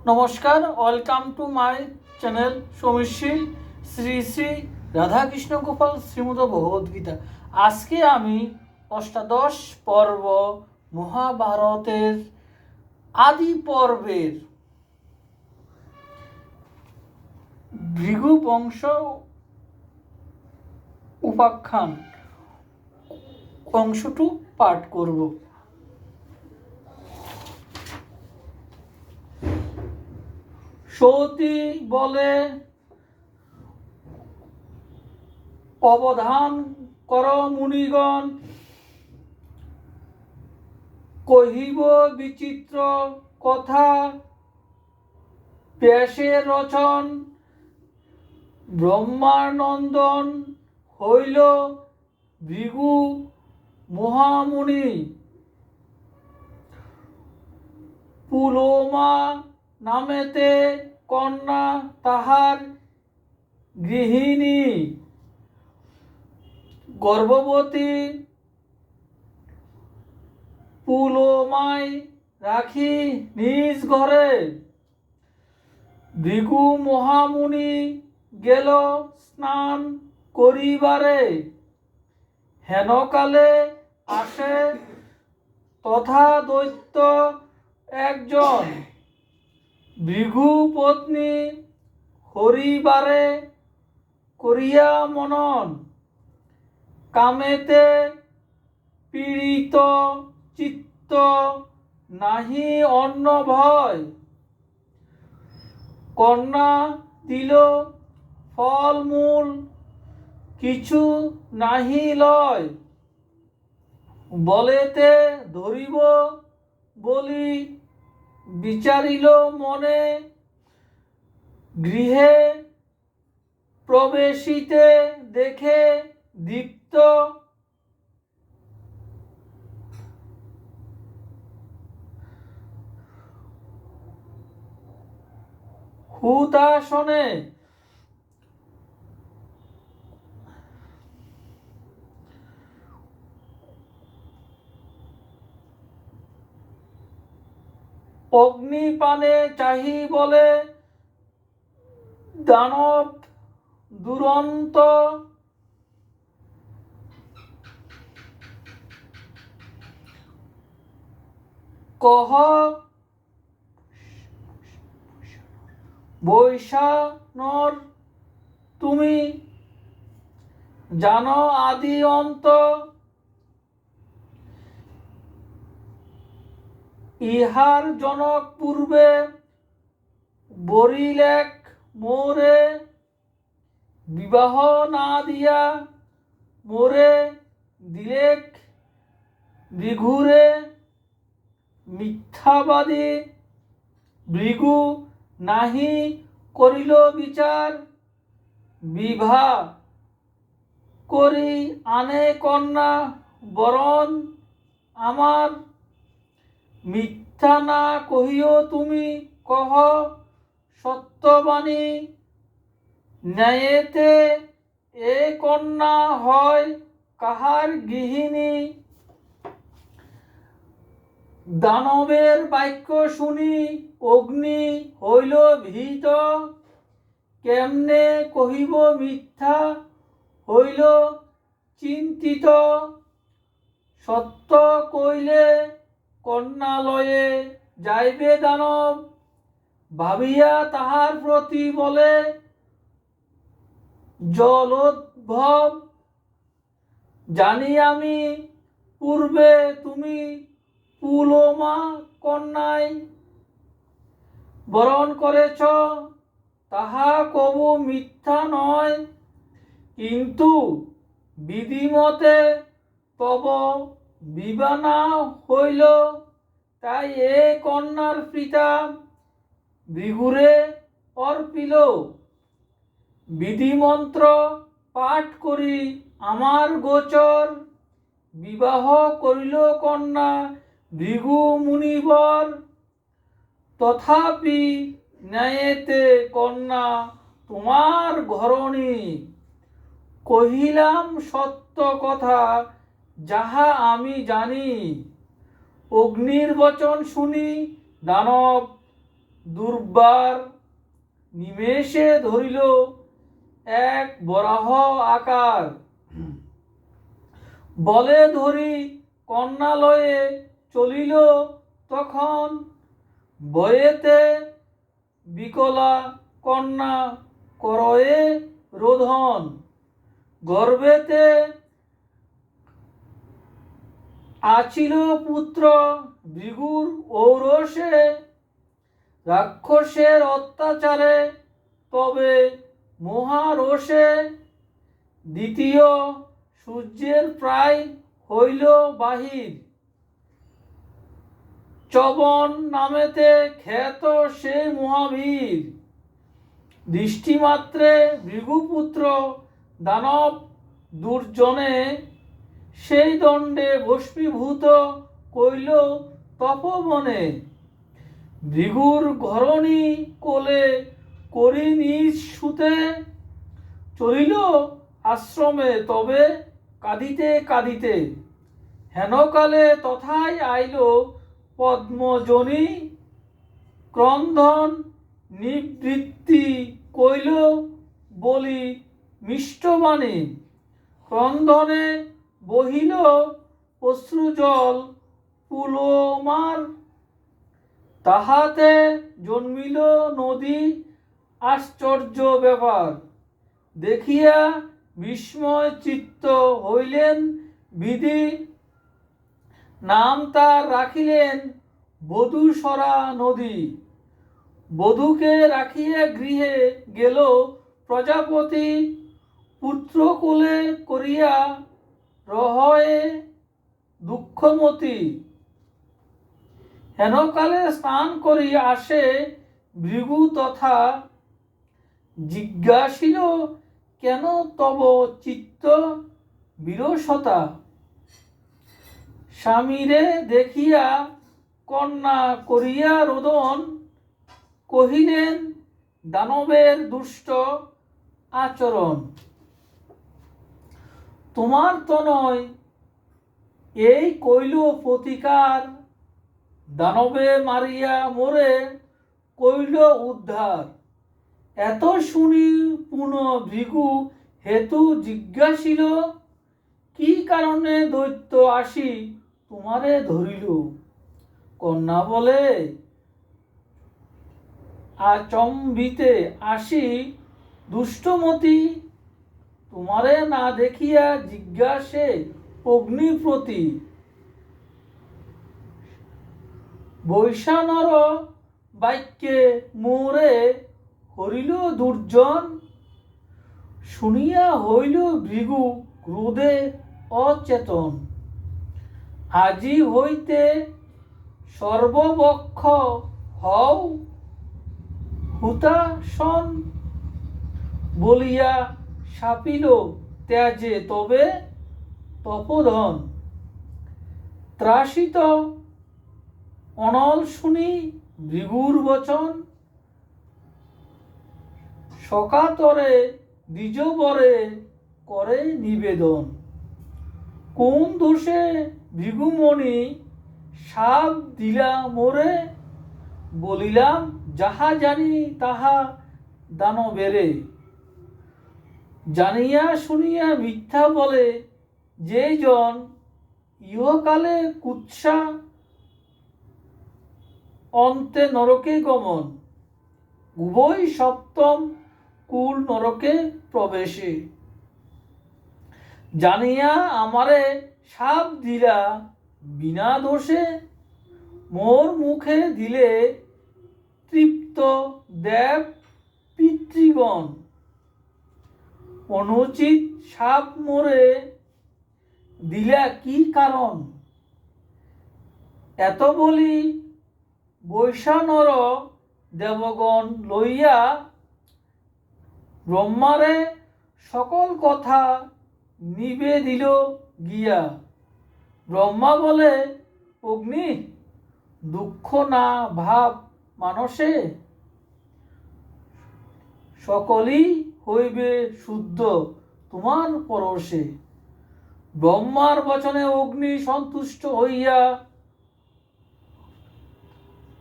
নমস্কার, welcome to my channel সমীশ্রী শ্রী শ্রী রাধাকৃষ্ণ গোপাল শ্রীমদ ভগবদ্গীতা। আজকে আমি অষ্টাদশ পর্ব মহাভারতের আদি পর্বের ভৃগু বংশ উপাখ্যান অংশটু পাঠ করব। সতী বলে, অবধান কর মুনিগণ, কহিব বিচিত্র কথা, ব্যাসের রচন, ব্রহ্মানন্দন হইল ভৃগু মহামুনি। পুলোমা নামেতে কন্যা তাহার গৃহিণী, গর্ভবতী পুলোমায় রাখি নিজ ঘরে। ভৃগু মহামুনি গেল স্নান করিবারে, হেনকালে আসে তথা দৈত্য একজন। ভৃগু পত্নী হরিবারে করিয়া মনন, কামেতে পীড়িত চিত্ত, নাহি অন্য ভয়। কন্যা দিল ফলমূল, কিছু নাহি লয়। বলেতে ধরিব বলি বিচারিল মনে, গৃহে প্রবেশিতে দেখে দীপ্ত হুতাসনে। অগ্নিপানে চাহি বলে দানব দুরন্ত, কহ বৈশানর তুমি, জানো আদি অন্ত। ইহার জনক পূর্বে বরিলেক মোরে, বিবাহ না দিয়া মোরে দিলেক ভৃগুরে। মিথ্যাবাদী ভৃগু নাহি করিল বিচার, বিভা করি আনে কন্যা বরণ আমার। মিথ্যা না কহিও তুমি, কহ সত্যবাণী। ন্যায়েতে এ কন্যা হয় কাহার গৃহিণী। দানবের বাক্য শুনি অগ্নি হইল ভীত, কেমনে কহিব মিথ্যা হইল চিন্তিত। সত্য কইলে কন্যালয়ে যাইবে দানব, ভাবিয়া তাহার প্রতি বলে জলোদ্ভব। জানি আমি পূর্বে তুমি পুলোমা কন্যায় বরণ করেছ, তাহা কবু মিথ্যা নয়। কিন্তু বিধিমতে তব বিবাহ না হইল, তাই এ কন্যার পিতা ভৃগুরে অর্পিল। বিধিমন্ত্র পাঠ করি আমার গোচর, বিবাহ করিল কন্যা ভৃগু মুনিবর। তথাপি ন্যায়েতে কন্যা তোমার ঘরণী, কহিলাম সত্য কথা যাহা আমি জানি। অগ্নির বচন শুনি দানব দুর্বার নিমেষে ধরিল এক বরাহ আকার। বলে ধরি কন্যালয়ে চলিল তখন, বয়েতে বিকলা কন্যা করয়ে রোধন। গর্ভেতে আছিল পুত্র ভৃগুর ঔরসে, রাক্ষসের অত্যাচারে তবে মহারোষে। দ্বিতীয় সূর্যের প্রায় হইল বাহির, চবন নামেতে খ্যাত সে মহাবীর। দৃষ্টিমাত্রে ভৃগুপুত্র দানব দুর্জনে, সেই দণ্ডে ভস্মীভূত কইল তপবনে। ভৃগুর ঘরণী কোলে করি নিজ সুতে, চলিল আশ্রমে তবে কাঁদিতে কাঁদিতে। হেনকালে তথায় আইল পদ্মজনী, ক্রন্দন নিবৃত্তি কইল বলি মিষ্টবাণী। ক্রন্দনে বহিল অশ্রুজল পুলমার, তাহাতে জন্মিল নদী আশ্চর্য ব্যাপার। দেখিয়া বিস্ময় চিত্ত হইলেন বিধি, নাম তার রাখিলেন বধূসরা নদী। বধূকে রাখিয়া গৃহে গেল প্রজাপতি, পুত্র কোলে করিয়া রহয়ে দুঃখমতি। হেনকালে স্নান করি আসে ভৃগু তথা, জিজ্ঞাসিল কেন তব চিত্ত বিরসতা। স্বামীরে দেখিয়া কন্যা করিয়া রোদন, কহিলেন দানবের দুষ্ট আচরণ। তোমার তো নয় এই কইল প্রতিকার, দানবে মারিয়া মোরে কইল উদ্ধার। এত শুনি পুনঃ ভৃগু হেতু জিজ্ঞাসিল, কি কারণে দৈত্য আসি তোমারে ধরিল। কন্যা বলে আচম্বিতে আসি দুষ্টমতি, তোমারে না দেখিয়া জিজ্ঞাসে অগ্নিপ্রতি। বৈশানর বাক্যে মোরে হরিল দুর্জন, শুনিয়া হইল ভৃগু ক্রোধে অচেতন। আজি হইতে সর্ববক্ষ হও হুতাশন, বলিয়া শাপিল ত্যাজে তবে তপোধন। ত্রাসিত অনল শুনি ভৃগুর বচন, সকাতরে দ্বিজবরে করে নিবেদন। কোন দোষে ভৃগুমণি শাপ দিলা মোরে, বলিলাম যাহা জানি তাহা দানবেরে। জানিয়া শুনিয়া মিথ্যা বলে যে জন, ইহকালে কুৎসা অন্তে নরকে গমন। উভয় সপ্তম কুল নরকে প্রবেশে। জানিয়া আমারে শাপ দিলা বিনা দোষে, মোর মুখে দিলে তৃপ্ত দেব পিতৃগণ। অনুচিত শাপ মোরে দিলা কি কারণ, এত বলি বৈশানর দেবগণ লইয়া ব্রহ্মারে সকল কথা নিবেদিল গিয়া। ব্রহ্মা বলে অগ্নি দুঃখ না ভাব মানসে, সকলই হইবে শুদ্ধ তোমার পরশে। ব্রহ্মার বচনে অগ্নি সন্তুষ্ট হইয়া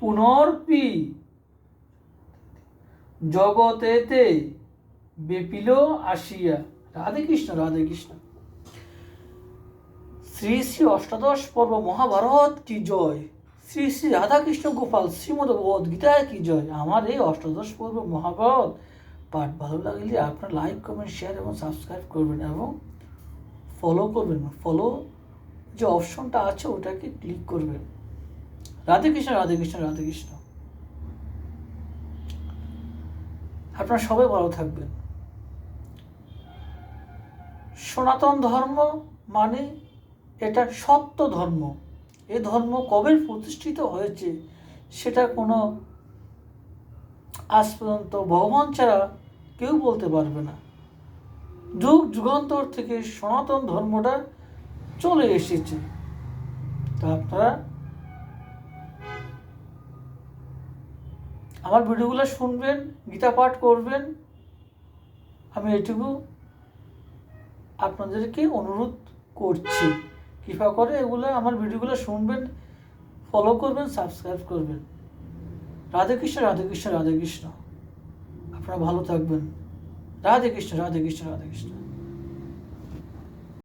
পুনর্পি জগতেতে বেপিল আসিয়া। রাধে কৃষ্ণ, রাধে কৃষ্ণ। শ্রী শ্রী অষ্টাদশ পর্ব মহাভারত কি জয়, শ্রী শ্রী রাধাকৃষ্ণ গোপাল শ্রীমদ ভগবদ গীতায় কি জয়। আমার এই অষ্টাদশ পর্ব মহাভারত পাঠ ভালো লাগলে আপনার লাইক, কমেন্ট, শেয়ার এবং সাবস্ক্রাইব করবেন এবং ফলো করবেন। ফলো যে অপশনটা আছে ওটাকে ক্লিক করবেন। রাধে কৃষ্ণ, রাধে কৃষ্ণ, রাধে কৃষ্ণ। আপনারা সবাই ভালো থাকবেন। সনাতন ধর্ম মানে এটা সত্য ধর্ম। এ ধর্ম কবে প্রতিষ্ঠিত হয়েছে সেটা কোনো আজ পর্যন্ত ভগবান ছাড়া কেউ বলতে পারবে না। যুগ যুগান্তর থেকে সনাতন ধর্মটা চলে এসেছে। তা আপনারা আমার ভিডিওগুলো শুনবেন, গীতা পাঠ করবেন, আমি এটুকু আপনাদেরকে অনুরোধ করছি। কৃপা করে এগুলো আমার ভিডিওগুলো শুনবেন, ফলো করবেন, সাবস্ক্রাইব করবেন। রাধে কৃষ্ণ, রাধে কৃষ্ণ, রাধে কৃষ্ণ। আপনারা ভালো থাকবেন। রাধে কৃষ্ণ, রাধে কৃষ্ণ, রাধে কৃষ্ণ।